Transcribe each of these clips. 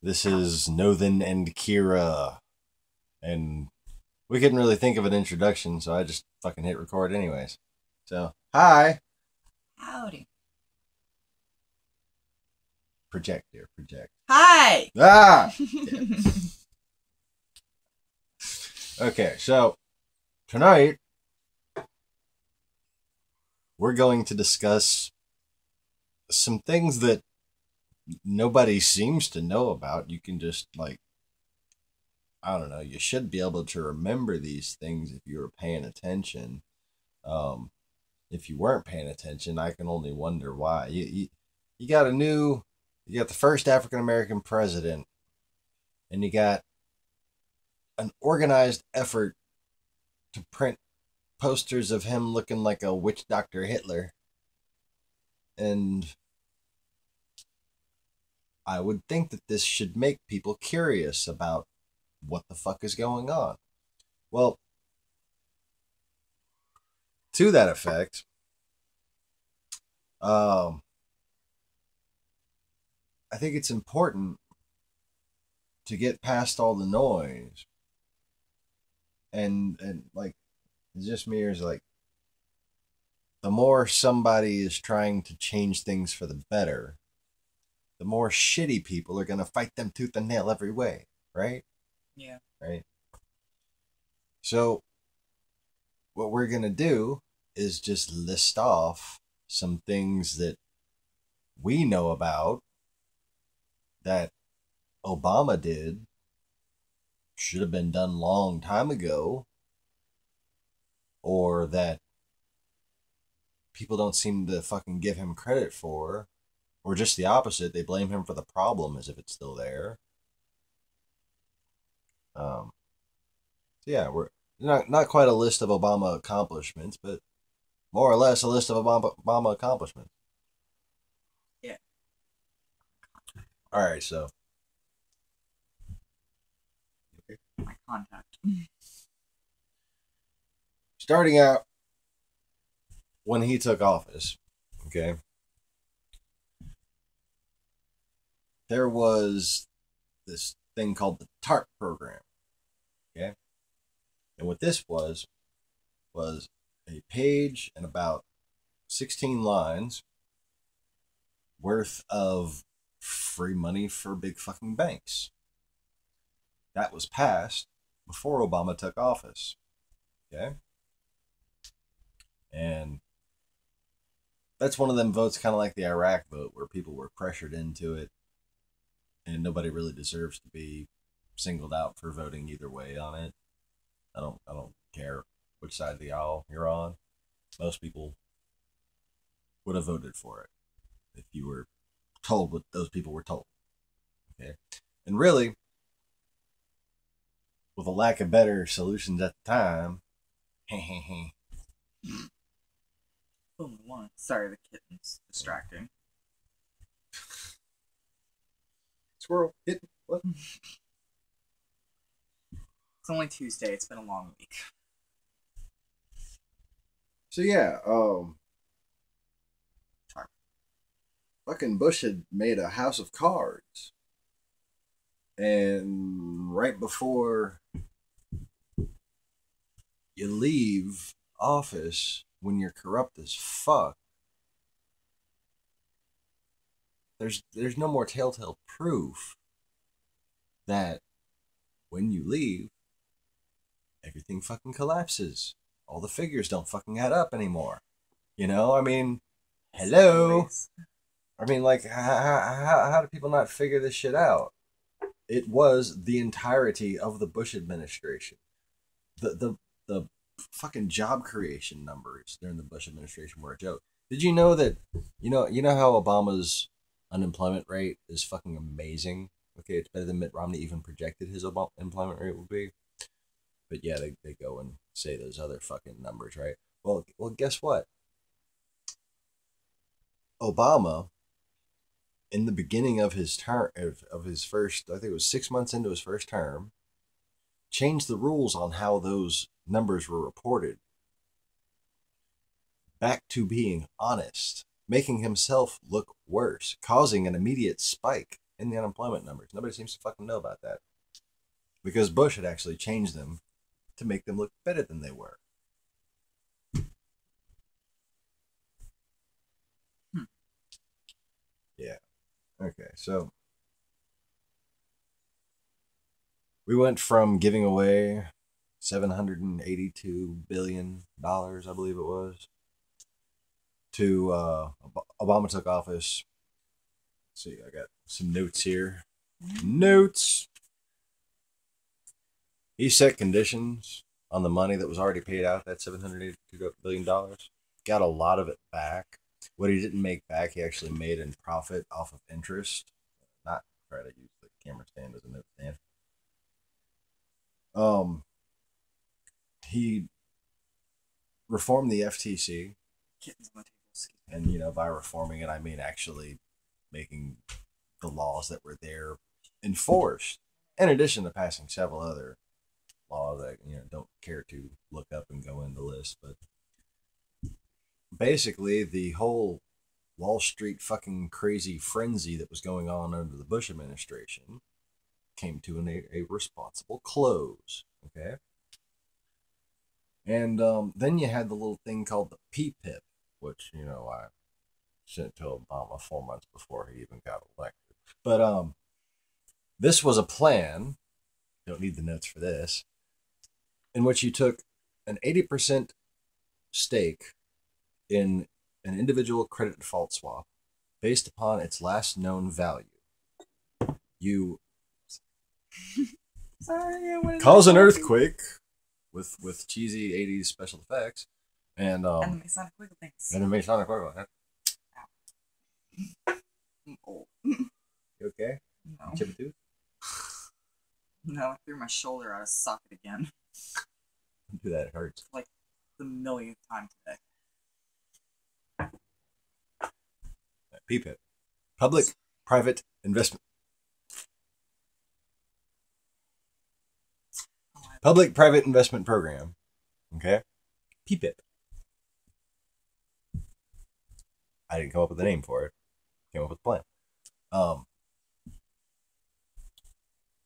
This is Nothin and Kira. And we couldn't really think of an introduction, so I just fucking hit record anyways. So, hi. Howdy. Project here, project. Hi! Ah! Okay, so tonight we're going to discuss some things that nobody seems to know about. You can just, like, I don't know, you should be able to remember these things if you were paying attention. If you weren't paying attention, I can only wonder why. You got you got the first African American president, and you got an organized effort to print posters of him looking like a witch doctor Hitler. And I would think that this should make people curious about what the fuck is going on. Well, to that effect, I think it's important to get past all the noise and like, it's just me, is like, the more somebody is trying to change things for the better, the more shitty people are going to fight them tooth and nail every way, right? Yeah. Right? So, what we're going to do is just list off some things that we know about that Obama did, should have been done long time ago, or that people don't seem to fucking give him credit for, or just the opposite, they blame him for the problem as if it's still there. So yeah, we're not quite a list of Obama accomplishments, but more or less a list of Obama accomplishments. Yeah. All right, so My contact. starting out when he took office, okay, there was this thing called the TARP program, okay, and what this was a page and about 16 lines worth of free money for big fucking banks. That was passed before Obama took office, okay, and that's one of them votes, kind of like the Iraq vote, where people were pressured into it, and nobody really deserves to be singled out for voting either way on it. I don't care which side of the aisle you're on. Most people would have voted for it if you were told what those people were told. Okay, and really, with a lack of better solutions at the time, Only one. Sorry, the kitten's distracting. squirrel hit what? It's only Tuesday. It's been a long week. So yeah, Tarp. fucking Bush had made a house of cards, and right before you leave office, when you're corrupt as fuck, there's no more telltale proof that when you leave, everything fucking collapses. All the figures don't fucking add up anymore. You know, I mean, hello. Always. I mean, like, how do people not figure this shit out? It was the entirety of the Bush administration. The fucking job creation numbers during the Bush administration were a joke. Did you know that, you know how Obama's unemployment rate is fucking amazing? Okay, it's better than Mitt Romney even projected his employment rate would be. But yeah, they go and say those other fucking numbers, right? Well, guess what? Obama, in the beginning of his term, of his first, I think it was 6 months into his first term, changed the rules on how those numbers were reported back to being honest, making himself look worse, causing an immediate spike in the unemployment numbers. Nobody seems to fucking know about that. Because Bush had actually changed them to make them look better than they were. Yeah. Okay, so we went from giving away $782 billion, I believe it was, to Obama took office. Let's see, I got some notes here. Notes. He set conditions on the money that was already paid out, that $782 billion. Got a lot of it back. What he didn't make back, he actually made in profit off of interest. Not try to use the camera stand as a note stand. He reformed the FTC. Kittens on the table. And, you know, by reforming it, I mean actually making the laws that were there enforced. In addition to passing several other laws that, you know, don't care to look up and go in the list. But basically, the whole Wall Street fucking crazy frenzy that was going on under the Bush administration came to a responsible close. Okay? And then you had the little thing called the PPIP, which, you know, I sent to Obama 4 months before he even got elected. But this was a plan, don't need the notes for this, in which you took an 80% stake in an individual credit default swap based upon its last known value. You cause an earthquake with cheesy 80s special effects and the Masonic wiggle things. And the Masonic wiggle. I'm old. You okay? No. Chip a tooth? No, I threw my shoulder out of socket again. Don't do that, it hurts. Like the millionth time today. PPIP. Public-Private Investment. Public-Private Investment Program. Okay? PPIP. I didn't come up with a name for it. Came up with a plan.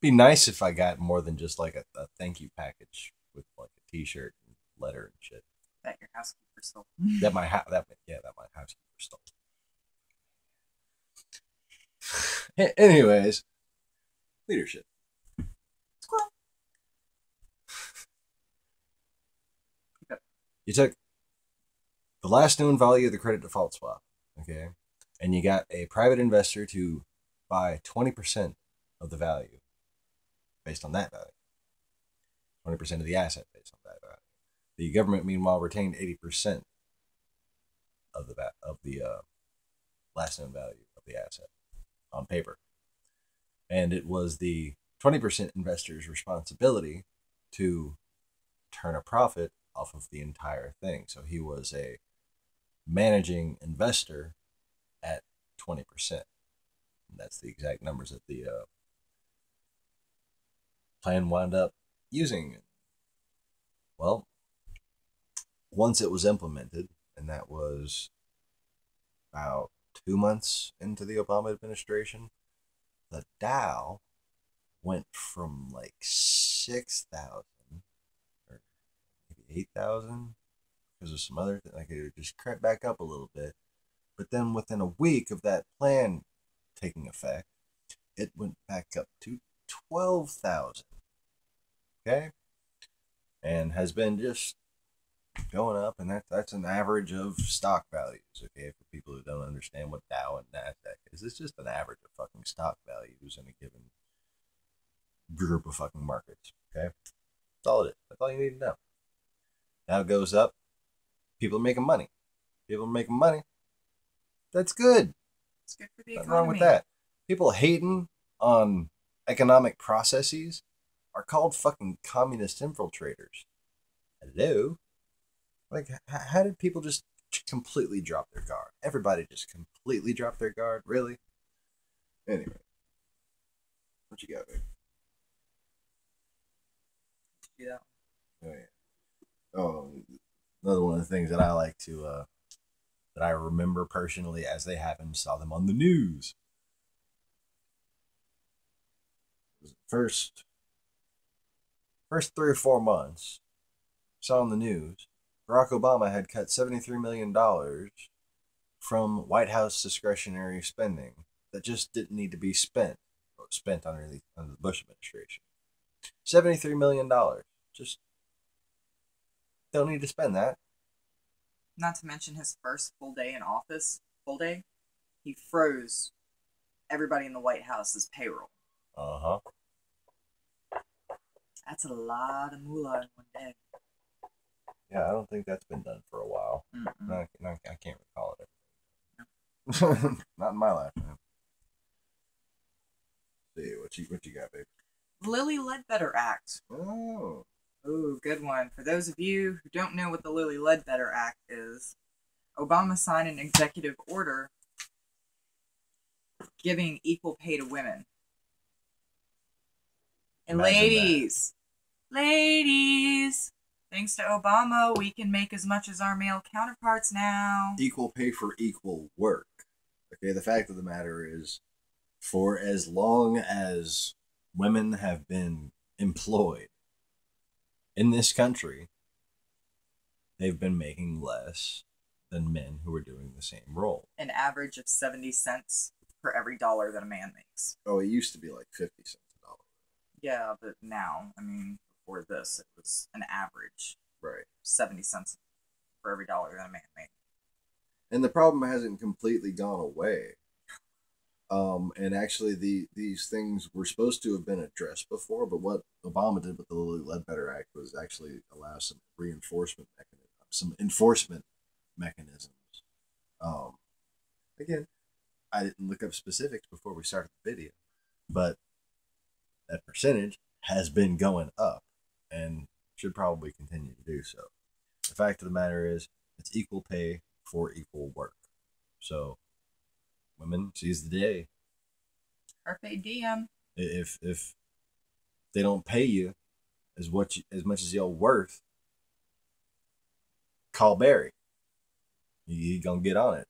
Be nice if I got more than just like a thank you package with like a t-shirt and letter and shit. That your housekeeper stole. That my housekeeper stole. Anyways, leadership. Squirrel. You took the last known value of the credit default swap, okay, and you got a private investor to buy 20% of the value based on that value. 20% of the asset based on that value. The government, meanwhile, retained 80% of the last known value of the asset on paper. And it was the 20% investor's responsibility to turn a profit off of the entire thing. So he was a managing investor at 20%. And that's the exact numbers that the plan wound up using. Well, once it was implemented, and that was about 2 months into the Obama administration, the Dow went from like 6,000 or maybe 8,000 because of some other thing. Like it just crept back up a little bit. But then within a week of that plan taking effect, it went back up to 12,000. Okay? And has been just going up, and that's an average of stock values, okay, for people who don't understand what Dow and NASDAQ is. It's just an average of fucking stock values in a given group of fucking markets, okay? That's all it is. That's all you need to know. Dow goes up, people are making money. People are making money. That's good. It's good for the Nothing economy. wrong with that. People hating on economic processes are called fucking communist infiltrators. Hello? Like, how did people just completely drop their guard? Everybody just completely dropped their guard? Really? Anyway. What you got, babe? Yeah. Oh, yeah. Oh, another one of the things that I like to, that I remember personally as they happened, saw them on the news. first 3 or 4 months, saw on the news, Barack Obama had cut $73 million from White House discretionary spending that just didn't need to be spent under the Bush administration. $73 million. Just don't need to spend that. Not to mention his first full day in office, he froze everybody in the White House's payroll. Uh-huh. That's a lot of moolah in one day. Yeah, I don't think that's been done for a while. I can't recall it. No. Not in my lifetime. See, what you got, baby? Lilly Ledbetter Act. Oh. Ooh, good one. For those of you who don't know what the Lilly Ledbetter Act is, Obama signed an executive order giving equal pay to women. And ladies, thanks to Obama, we can make as much as our male counterparts now. Equal pay for equal work. Okay, the fact of the matter is, for as long as women have been employed in this country, they've been making less than men who are doing the same role. An average of 70 cents for every dollar that a man makes. Oh, it used to be like 50 cents a dollar. Yeah, but now, before this, it was an average. Right. 70 cents for every dollar that a man made. And the problem hasn't completely gone away. And actually, these things were supposed to have been addressed before, but what Obama did with the Lilly Ledbetter Act was actually allow some enforcement mechanisms. Again, I didn't look up specifics before we started the video, but that percentage has been going up and should probably continue to do so. The fact of the matter is, it's equal pay for equal work. So, women, seize the day. Carpe diem. If they don't pay you as much as you're worth, call Barry. He gonna get on it.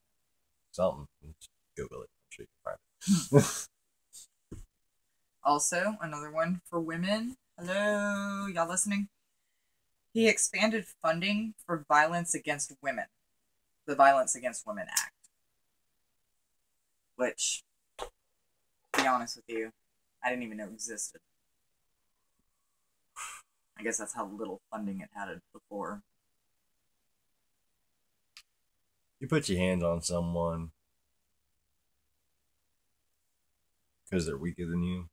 Something. Just Google it. I'm sure you can find it. Also, another one for women. Hello, y'all listening? He expanded funding for violence against women. The Violence Against Women Act. Which, to be honest with you, I didn't even know existed. I guess that's how little funding it had before. You put your hands on someone because they're weaker than you,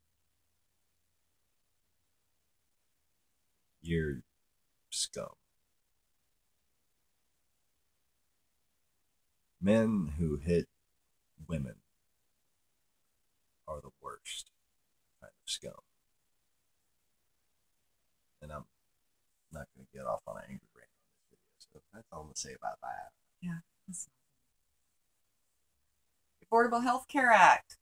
you're scum. Men who hit women are the worst kind of scum. And I'm not going to get off on an angry rant on this video, so that's all I'm going to say about that. Yeah. Affordable Health Care Act.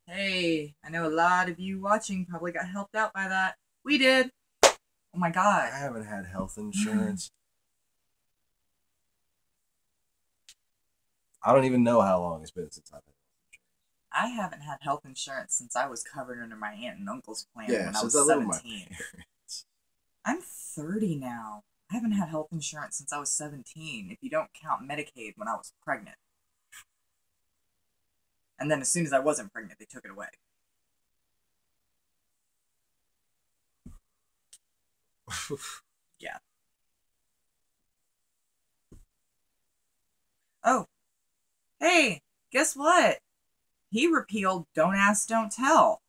Hey, I know a lot of you watching probably got helped out by that. We did. Oh my god. I haven't had health insurance. I don't even know how long it's been since I've had health insurance. I haven't had health insurance since I was covered under my aunt and uncle's plan when I was I live with 17. my parents. I'm 30 now. I haven't had health insurance since I was 17, if you don't count Medicaid when I was pregnant. And then as soon as I wasn't pregnant, they took it away. Yeah. Oh. Hey, guess what? He repealed Don't Ask, Don't Tell.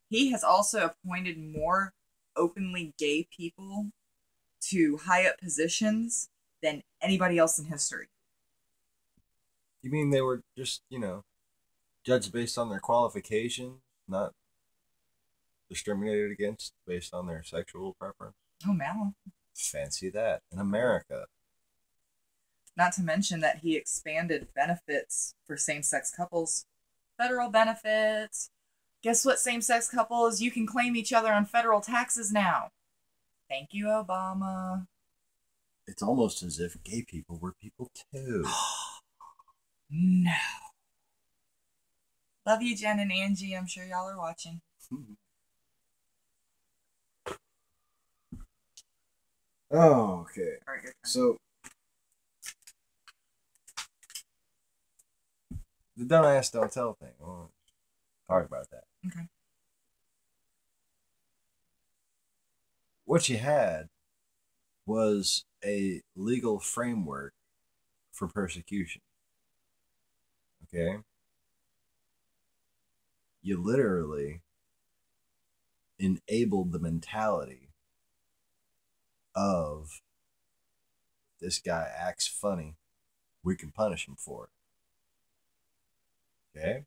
He has also appointed more openly gay people to high up positions than anybody else in history. You mean they were just, judged based on their qualifications, not discriminated against based on their sexual preference? Oh, man. Fancy that. In America. Not to mention that he expanded benefits for same-sex couples. Federal benefits. Guess what, same-sex couples? You can claim each other on federal taxes now. Thank you, Obama. It's almost as if gay people were people too. No. Love you, Jen and Angie. I'm sure y'all are watching. Oh, okay. All right, your turn. So, the don't ask, don't tell thing. We'll talk about that. Okay. What you had was a legal framework for persecution. Okay? You literally enabled the mentality of this guy acts funny, we can punish him for it. Okay?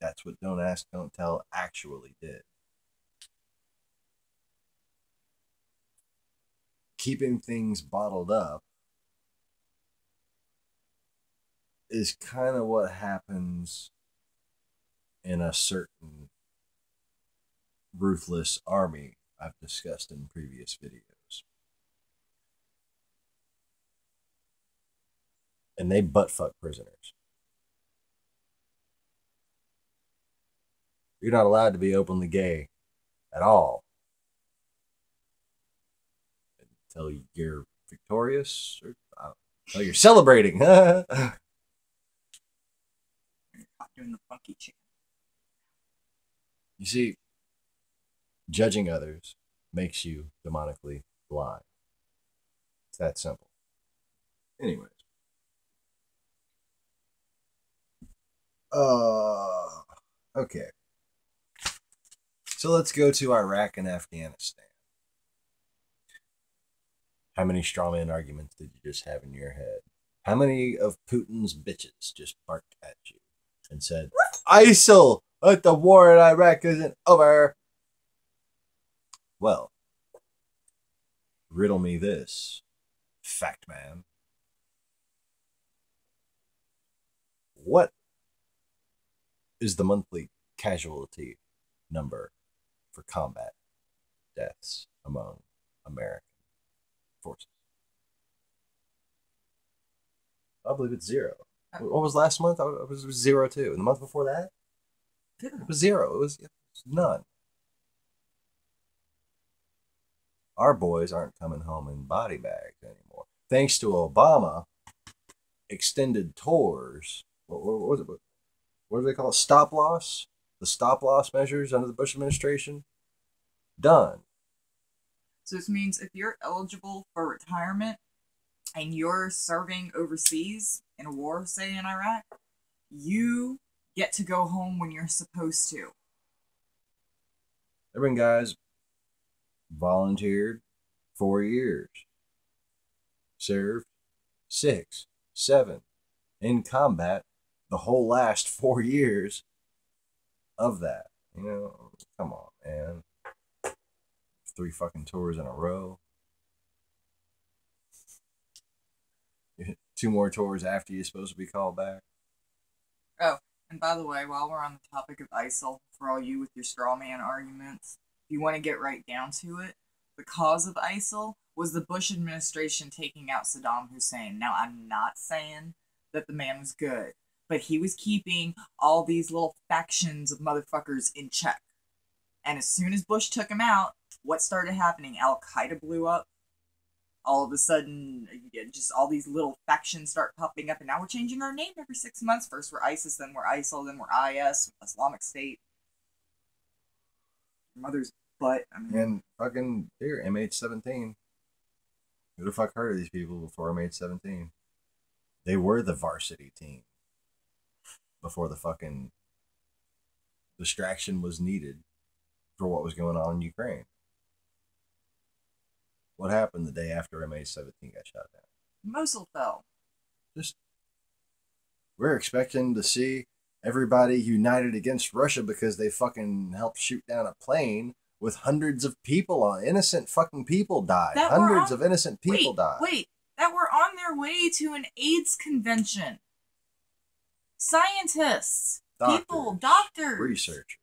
That's what Don't Ask, Don't Tell actually did. Keeping things bottled up is kind of what happens in a certain ruthless army I've discussed in previous videos. And they butt fuck prisoners. You're not allowed to be openly gay at all until you're victorious or until you're celebrating. You're not doing the funky chicken. You see, judging others makes you demonically blind. It's that simple. Anyways. Okay. So let's go to Iraq and Afghanistan. How many strawman arguments did you just have in your head? How many of Putin's bitches just barked at you and said, ISIL, but the war in Iraq isn't over? Well, riddle me this, fact man. What is the monthly casualty number for combat deaths among American forces? I believe it's 0. What was last month? It was 0 too. And the month before that? It was 0. It was none. Our boys aren't coming home in body bags anymore. Thanks to Obama, extended tours. What was it? What do they call it? Stop loss? The stop loss measures under the Bush administration? Done. So this means if you're eligible for retirement and you're serving overseas in a war, say in Iraq, you get to go home when you're supposed to. There have been guys volunteered 4 years, served 6, 7 in combat the whole last 4 years of that. You know, come on, man. 3 fucking tours in a row. 2 more tours after you're supposed to be called back. Oh, and by the way, while we're on the topic of ISIL, for all you with your straw man arguments, if you want to get right down to it, the cause of ISIL was the Bush administration taking out Saddam Hussein. Now, I'm not saying that the man was good, but he was keeping all these little factions of motherfuckers in check. And as soon as Bush took him out, what started happening? Al-Qaeda blew up. All of a sudden, just all these little factions start popping up, and now we're changing our name every 6 months. First we're ISIS, then we're ISIL, then we're IS, Islamic State. Your mother's butt. I mean, and fucking here, MH17. Who the fuck heard of these people before MH17? They were the varsity team before the fucking distraction was needed for what was going on in Ukraine. What happened the day after MH17 got shot down? Mosul fell. Just, we're expecting to see everybody united against Russia because they fucking helped shoot down a plane with hundreds of people on. Innocent fucking people died. Hundreds of innocent people died. Wait, that were on their way to an AIDS convention. Scientists, people, doctors, researchers.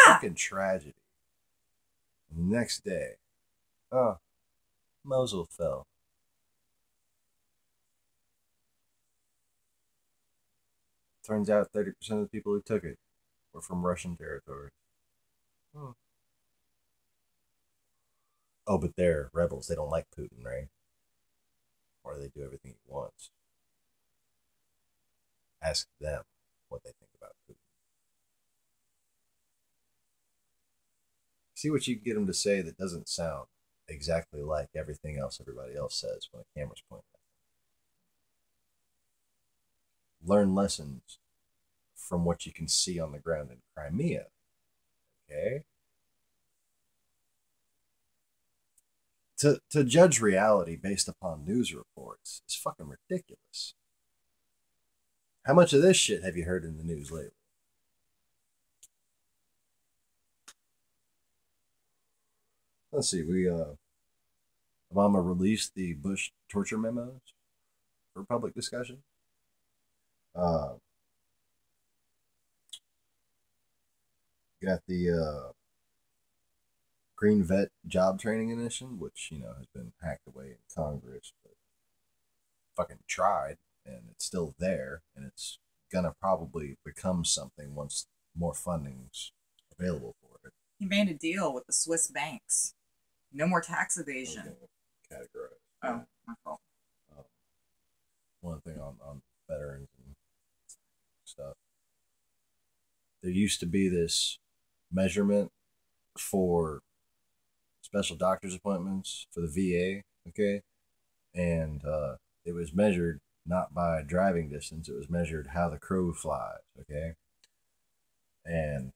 Fucking tragedy. And the next day, Mosul fell. Turns out 30% of the people who took it were from Russian territory. Oh. Oh, but they're rebels. They don't like Putin, right? Or they do everything he wants. Ask them what they think about Putin. See what you can get them to say that doesn't sound exactly like everything else everybody else says when a camera's pointing at them. Learn lessons from what you can see on the ground in Crimea. Okay? To judge reality based upon news reports is fucking ridiculous. How much of this shit have you heard in the news lately? Let's see. Obama released the Bush torture memos for public discussion. Got the Green Vet Job Training Initiative, which has been hacked away in Congress, but fucking tried, and it's still there, and it's gonna probably become something once more funding's available for it. He made a deal with the Swiss banks. No more tax evasion. Categorized. Oh, my fault. One thing on veterans and stuff. There used to be this measurement for special doctor's appointments for the VA, okay? And it was measured not by driving distance, it was measured how the crow flies, okay? And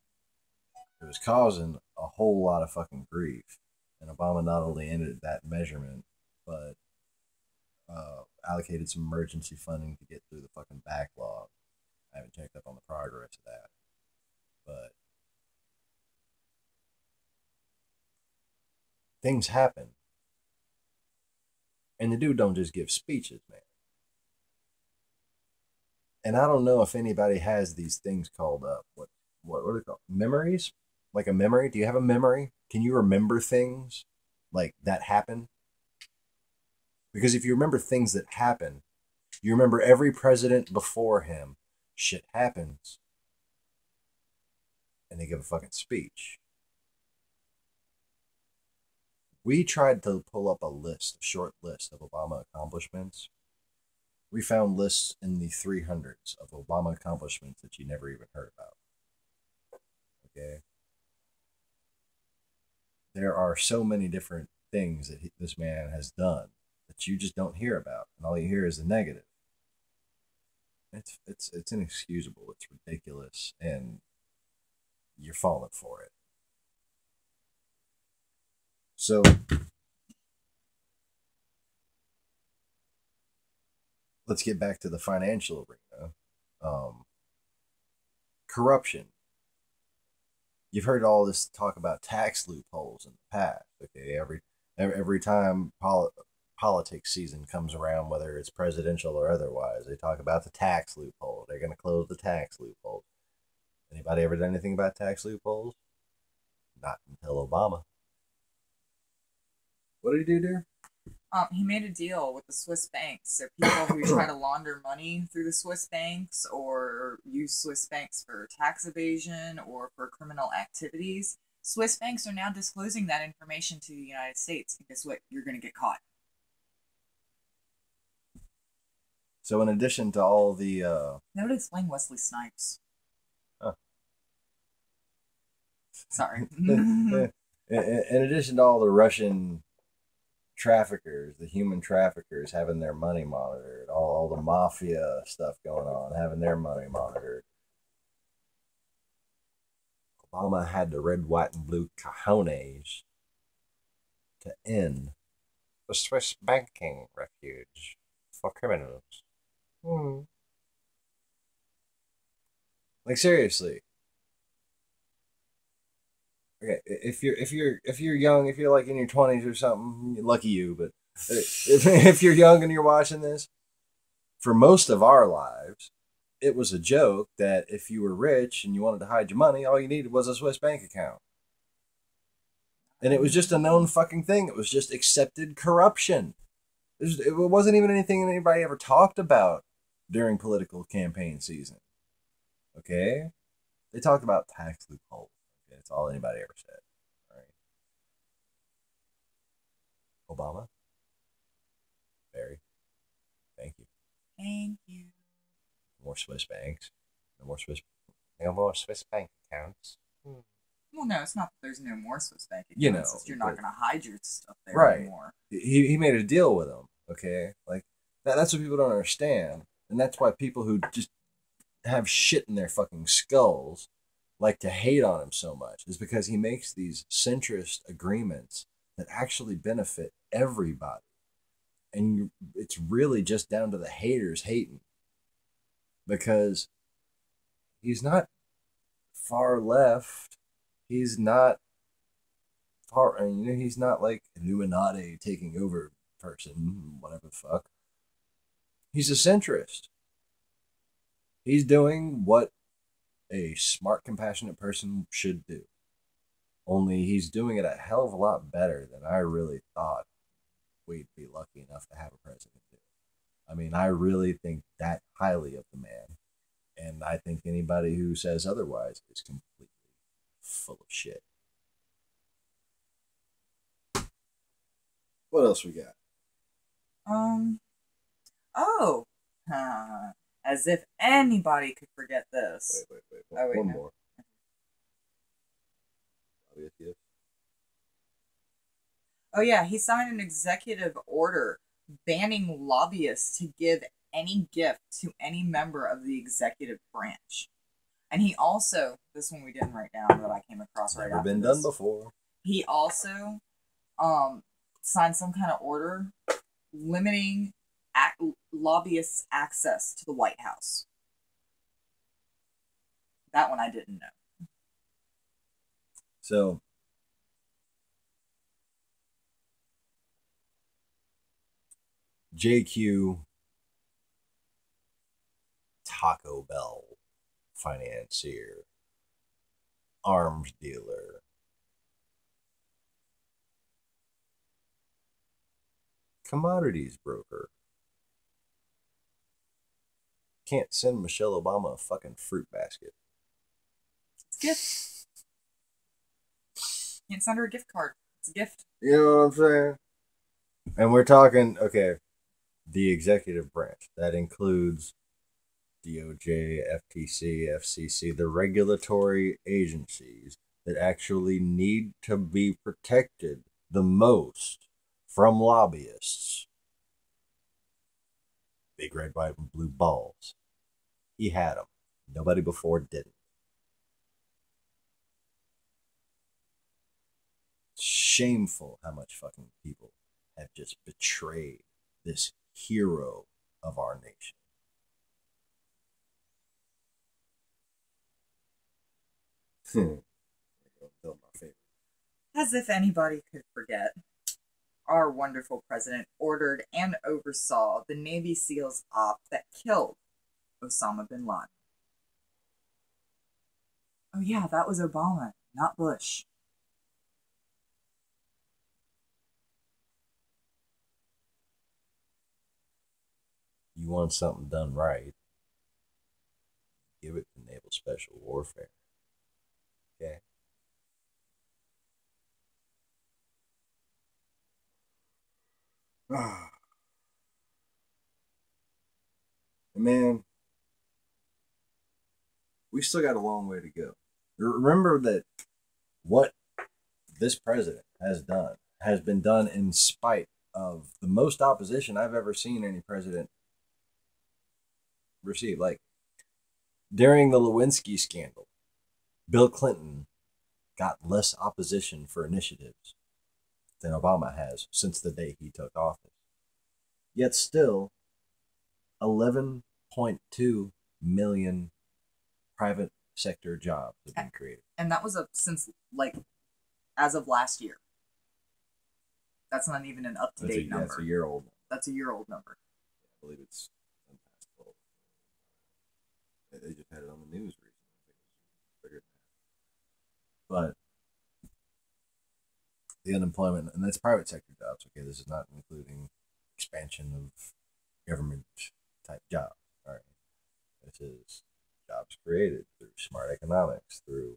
it was causing a whole lot of fucking grief. And Obama not only ended that measurement, but allocated some emergency funding to get through the fucking backlog. I haven't checked up on the progress of that. But things happen. And the dude don't just give speeches, man. And I don't know if anybody has these things called what are they called? Memories? Like a memory? Do you have a memory? Can you remember things like that happen? Because if you remember things that happen, you remember every president before him, shit happens, and they give a fucking speech. We tried to pull up a short list of Obama accomplishments. We found lists in the 300s of Obama accomplishments that you never even heard about. Okay? There are so many different things that this man has done that you just don't hear about, and all you hear is the negative. It's inexcusable. It's ridiculous, and you're falling for it. So let's get back to the financial arena. Corruption. You've heard all this talk about tax loopholes in the past. Okay, every time politics season comes around, whether it's presidential or otherwise, they talk about the tax loophole. They're going to close the tax loophole. Anybody ever done anything about tax loopholes? Not until Obama. What did he do there? He made a deal with the Swiss banks. So people who try to launder money through the Swiss banks or use Swiss banks for tax evasion or for criminal activities, Swiss banks are now disclosing that information to the United States. And guess what? You're going to get caught. So in addition to all the... That would explain Wesley Snipes. Huh. Sorry. In addition to all the Russian traffickers, the human traffickers having their money monitored, all the mafia stuff going on, having their money monitored, Obama had the red, white, and blue cojones to end the Swiss banking refuge for criminals. Like seriously. Okay, if you're young, if you're like in your 20s or something, lucky you, but if you're young and you're watching this, for most of our lives, it was a joke that if you were rich and you wanted to hide your money, all you needed was a Swiss bank account. And it was just a known fucking thing. It was just accepted corruption. It wasn't even anything anybody ever talked about during political campaign season. Okay? They talked about tax loopholes. Okay? That's all anybody ever said. All right. Obama, Barry, thank you. Thank you. More Swiss banks. No more Swiss bank accounts. Well, no, it's not that there's no more Swiss bank accounts. You know, It's you're not going to hide your stuff there right. anymore. He made a deal with them. Okay, like that's what people don't understand, and that's why people who just have shit in their fucking skulls like to hate on him so much, is because he makes these centrist agreements that actually benefit everybody, and it's really just down to the haters hating, because he's not far left. He's not far, you know, he's not like Illuminati taking over person, whatever the fuck. He's a centrist. He's doing what a smart, compassionate person should do. Only he's doing it a hell of a lot better than I really thought we'd be lucky enough to have a president do. I mean, I really think that highly of the man. And I think anybody who says otherwise is completely full of shit. What else we got? Oh. As if anybody could forget this. Wait. Oh, wait, One no. more. Oh, yeah, he signed an executive order banning lobbyists to give any gift to any member of the executive branch. And he also, this one we didn't write down that I came across right Never after been this. done before. He also signed some kind of order limiting lobbyists' access to the White House. That one I didn't know. So, JQ, Taco Bell financier, arms dealer, commodities broker, can't send Michelle Obama a fucking fruit basket. It's a gift. Can't send her a gift card. It's a gift. You know what I'm saying? And we're talking, okay, the executive branch. That includes DOJ, FTC, FCC, the regulatory agencies that actually need to be protected the most from lobbyists. Big red, white, and blue balls. He had them. Nobody before didn't. Shameful how much fucking people have just betrayed this hero of our nation. As if anybody could forget, our wonderful president ordered and oversaw the Navy SEALs op that killed Osama bin Laden. Oh yeah, that was Obama, not Bush. You want something done right, give it to Naval Special Warfare. Okay? Man, we still got a long way to go. Remember that what this president has done has been done in spite of the most opposition I've ever seen any president receive. Like, during the Lewinsky scandal, Bill Clinton got less opposition for initiatives than Obama has since the day he took office. Yet still, 11.2 million private sector jobs have been created. And that was since, like, as of last year. That's not even an up-to-date number. That's a year old. That's a year-old number. I believe it's past 12. They just had it on the news recently. But the unemployment, and that's private sector jobs. Okay, this is not including expansion of government type jobs. All right, this is jobs created, through smart economics, through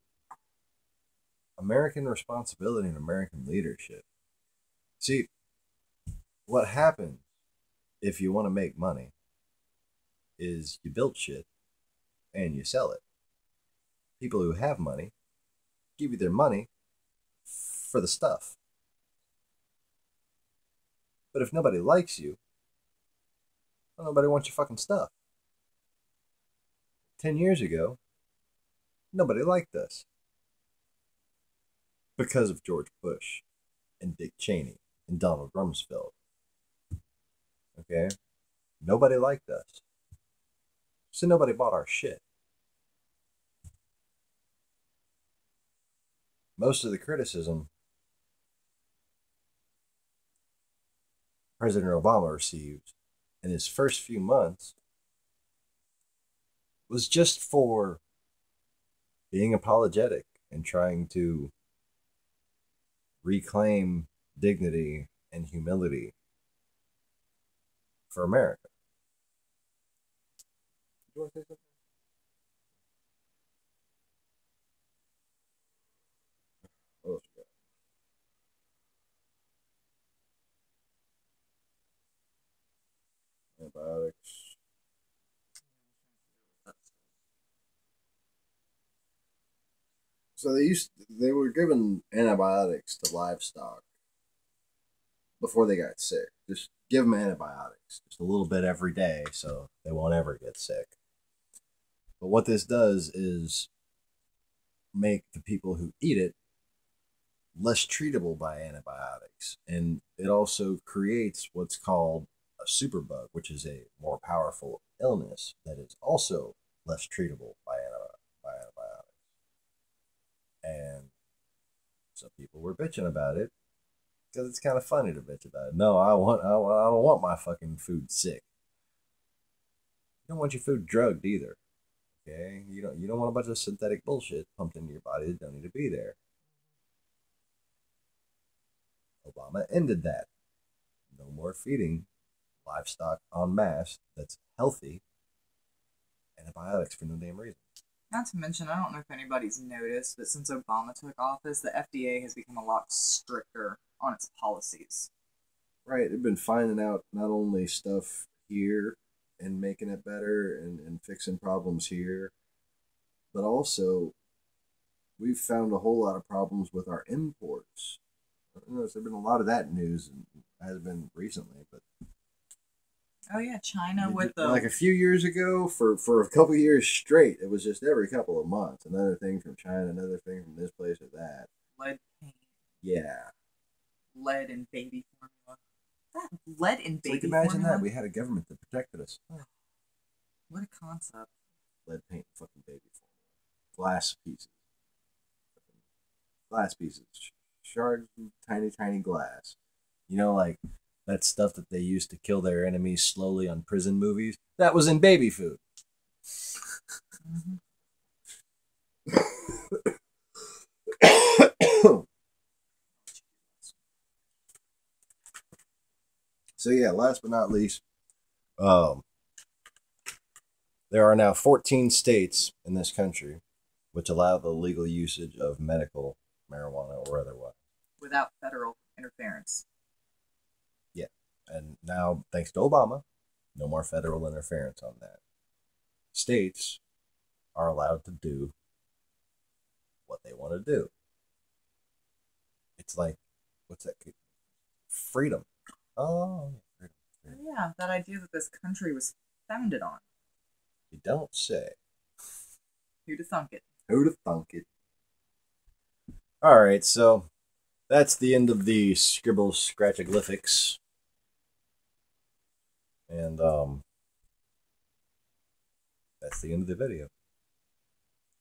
American responsibility and American leadership. See, what happens if you want to make money is you build shit and you sell it. People who have money give you their money for the stuff. But if nobody likes you, well, nobody wants your fucking stuff. 10 years ago, nobody liked us because of George Bush and Dick Cheney and Donald Rumsfeld. Okay? Nobody liked us. So nobody bought our shit. Most of the criticism President Obama received in his first few months was just for being apologetic and trying to reclaim dignity and humility for America. You want to say something? What else you got? Antibiotics. So they were given antibiotics to livestock before they got sick. Just give them antibiotics, just a little bit every day, so they won't ever get sick. But what this does is make the people who eat it less treatable by antibiotics, and it also creates what's called a superbug, which is a more powerful illness that is also less treatable by antibiotics. And some people were bitching about it because it's kind of funny to bitch about it. No, I don't want my fucking food sick. You don't want your food drugged either. Okay, you don't want a bunch of synthetic bullshit pumped into your body that don't need to be there. Obama ended that. No more feeding livestock en masse that's healthy antibiotics for no damn reason. Not to mention, I don't know if anybody's noticed, but since Obama took office, the FDA has become a lot stricter on its policies. Right, they've been finding out not only stuff here and making it better and fixing problems here, but also we've found a whole lot of problems with our imports. There's been a lot of that news, and has been recently, but oh yeah, China with the like a few years ago, for a couple of years straight, it was just every couple of months another thing from China, another thing from this place or that. Lead paint. Yeah. Lead in baby formula. That lead in baby formula. Imagine formula? that we had a government that protected us. Oh, what a concept. Lead paint in fucking baby formula. Glass pieces. Glass pieces. Shards of tiny glass. You know, like that stuff that they used to kill their enemies slowly on prison movies. That was in baby food. So yeah, last but not least, there are now 14 states in this country which allow the legal usage of medical marijuana or otherwise. Without federal interference. Yeah. And now, thanks to Obama, no more federal interference on that. States are allowed to do what they want to do. It's like, what's that? Freedom. Oh, freedom. Yeah, that idea that this country was founded on. You don't say. Who'd have thunk it? Who'd have thunk it? All right, so that's the end of the scribble scratchaglyphics. And that's the end of the video.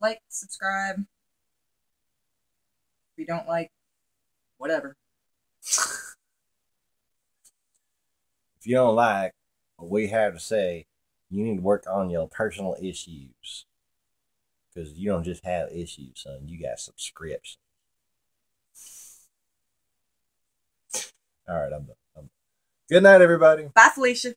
Like, subscribe. If you don't like, whatever. If you don't like what we have to say, you need to work on your personal issues. Because you don't just have issues, son. You got subscriptions. All right, I'm done. Good night, everybody. Bye, Felicia.